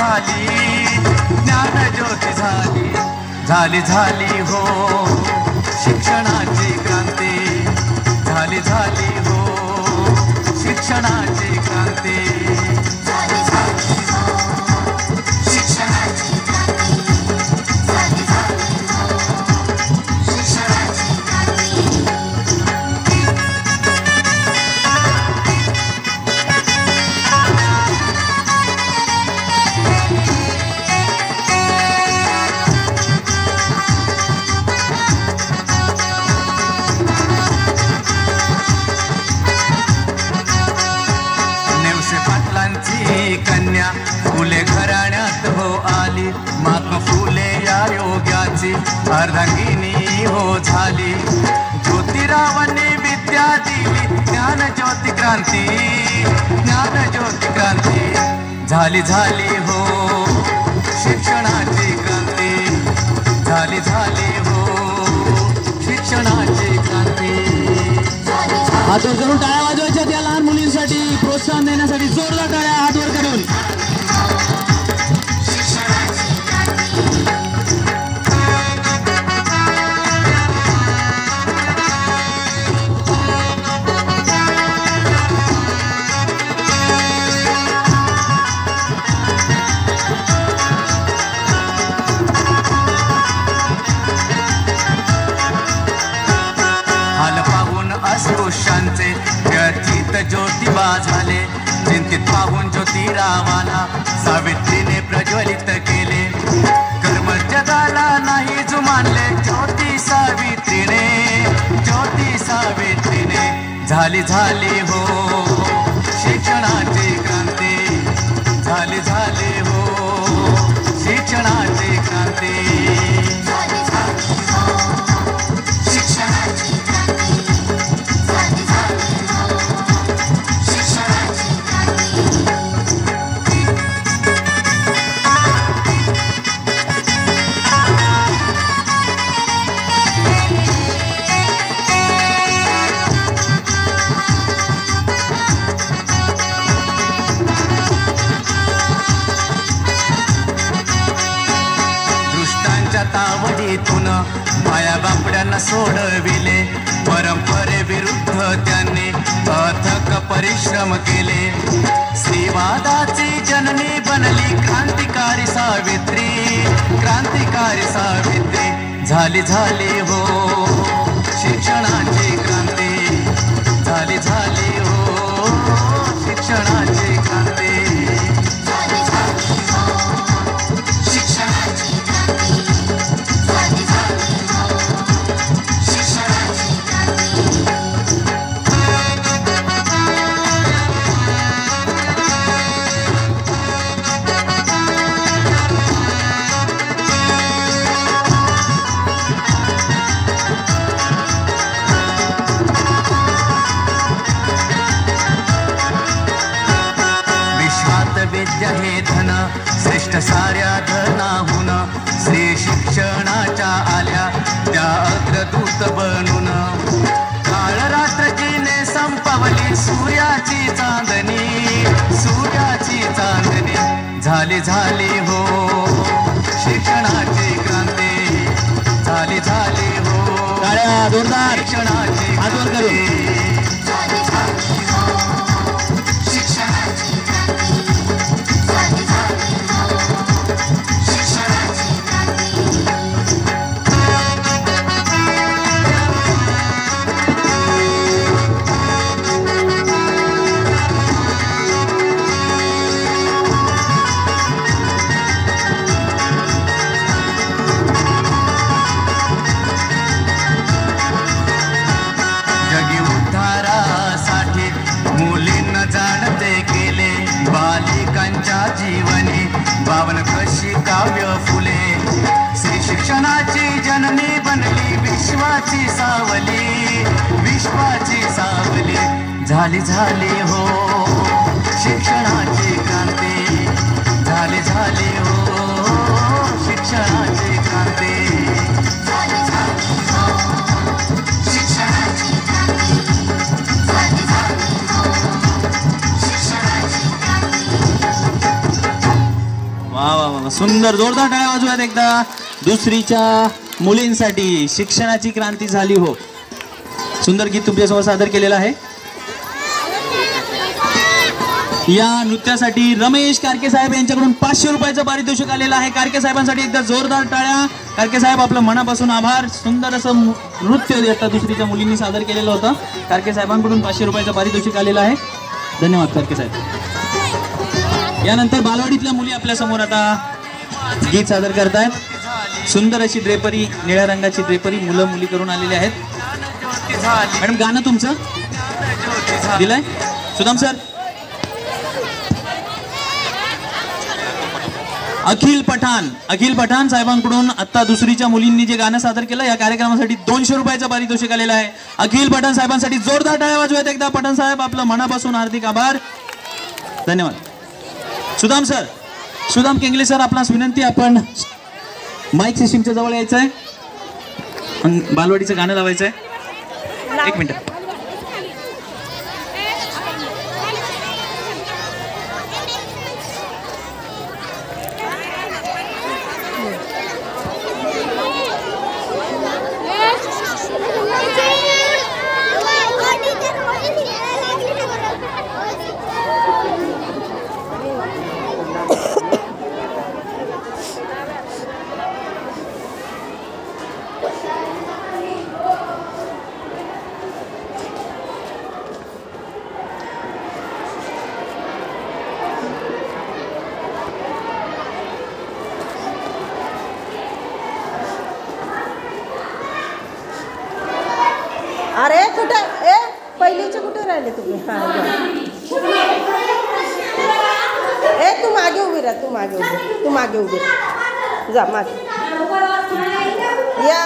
झाली, ज्ञानज्योती झाली, झाली झाली हो शिक्षणाची क्रांती, झाली झाली हो शिक्षणाची क्रांती, झाली झाली हो शिक्षणाची क्रांती, झाली झाली हो शिक्षणाची क्रांती. कन्या फुले घराण्यात हो आली, महात्मा फुले या योग्याची अर्धांगिनी हो झाली. ज्योतिरावांनी विद्या दिली, ज्ञान ज्योती क्रांती, ज्ञान ज्योती क्रांती, झाली झाली हो शिक्षणाची क्रांती, झाली झाली हो शिक्षणाची क्रांती. हात वर करून टाळ्या वाजवायच्या त्या लहान मुलींसाठी प्रोत्साहन देण्यासाठी जोरदार टाळ्या हात वर करून. अस्पृश्यांचे व्यथित ज्योतिबा झाले, चिंतित पाहून ज्योतिरावाला सावित्रीने प्रज्वलित केले. कर्म जगाला नाही जुमानले, ज्योती सावित्रीने, ज्योती सावित्रीने, झाली झाली हो शिक्षणाची क्रांती, झाली झाली हो शिक्षणाची क्रांती. झाली झाली हो शिक्षणाची क्रांती, झाली झाली हो शिक्षणाची क्रांती. दृष्टांच्या तावडीतून माया बापड्यांना सोडविले, परंपरेविरुद्ध त्यांनी अथक परिश्रम केले. श्रीवादाची जननी बनली क्रांतिकारी सावित्री, क्रांतिकारी सावित्री, झाली झाली हो शिक्षणाची क्रांती, झाली झाली हो शिक्षणाची क्रांती. झाली झाली हो शिक्षणाची क्रांती, झाली झाली हो शिक्षणाची क्रांती. विद्या हे धन श्रेष्ठ साऱ्या धनाहून, श्री शिक्षणाच्या आल्या त्या अग्रदूत बनून. काळ रात्र जिने संपवली सूर्याची चांदणी, सूर्याची चांदणी, झाली झाली हो शिक्षणाची क्रांती, झाली झाली हो टाळ्या जोरदार शिक्षणाची हात वर करून. झाली झाली हो शिक्षणाची क्रांती, झाली झाली हो शिक्षणाची क्रांती. जगी उद्धारासाठी मुलींना जाणते केले, बालिकांच्या जीवनी बावन कशी काव्य फुले. श्री शिक्षणाची जननी बनली विश्वाची सावली, विश्वाची सावली, झाली झाली हो शिक्षणाची क्रांती, झाली झाली हो शिक्षणाची क्रांती. झाली झाली हो शिक्षणाची क्रांती, झाली झाली हो शिक्षणाची क्रांती. वा सुंदर जोरदार टाळ्या वाजवूयात एकदा दुसरीच्या मुलींसाठी. शिक्षणाची क्रांती झाली हो. सुंदर गीत तुमच्यासमोर सादर केलेलं आहे. या नृत्यासाठी रमेश कारके साहेब यांच्याकडून 500 रुपयाचं पारितोषिक आलेलं आहे. कारके साहेबांसाठी एकदा जोरदार टाळ्या. कारके साहेब आपलं मनापासून आभार. सुंदर असं नृत्य आता दुसरीच्या मुलींनी सादर केलेलं होतं. कारके साहेबांकडून 500 रुपयाचं पारितोषिक आलेलं आहे. धन्यवाद कारके साहेब. यानंतर बालवाडीतल्या मुली आपल्या समोर आता गीत सादर करतायत. सुंदर अशी ड्रेपरी, निळ्या रंगाची ड्रेपरी मुलं मुली करून आलेले आहेत. मॅडम गाणं तुमचं दिलंय सुदाम सर. अखिल पठाण साहेबांकडून आता दुसरीच्या मुलींनी जे गाणं सादर केलं या कार्यक्रमासाठी 200 रुपयाचं पारितोषिक आलेलं आहे. अखिल पठाण साहेबांसाठी जोरदार टाळ्या वाजवूयात एकदा. पठाण साहेब आपलं मनापासून हार्दिक आभार. धन्यवाद. सुदाम सर, सुदाम केंगले सर, आपणास विनंती, आपण माईक सिस्टीमच्या जवळ यायचं आहे. बालवाडीचं गाणं लावायचं आहे. 1 मिनिट. अरे कुठे ए पहिलीचे कुठे राहिले तुम्ही? हां ए तू मागे उभी राहा. तू मागे उभी राहा. जा मागे या.